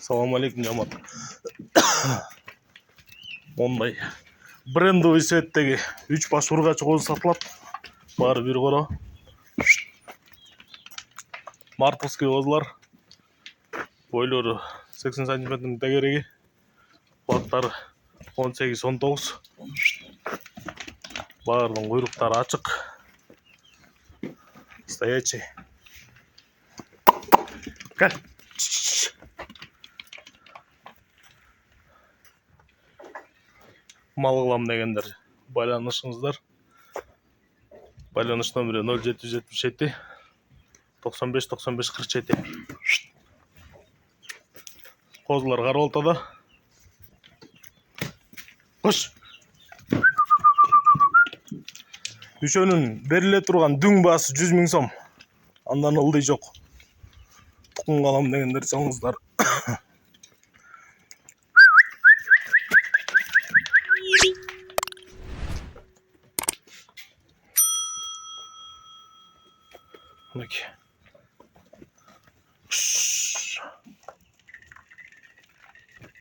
Салам алейкум, жамат. Ондай брендовый светтеги 3 баш ургач козу сатылат. Бары бир кора. Мартовский козулар. Бойлору 80 см тегереги. Баттары 18-19. Баарынын куйруктары ачык. Стоячий. Кел. Мал кылам дегендер байланышыңыздар. Байланыш номери 0777 95 95 47. Козулар карап алтада. Кош. Үшөнүн бериле турган дүң баасы 100 000 сом. Андан ылдый жок. Тукум калам дегендер чоңуздар. Мінекей.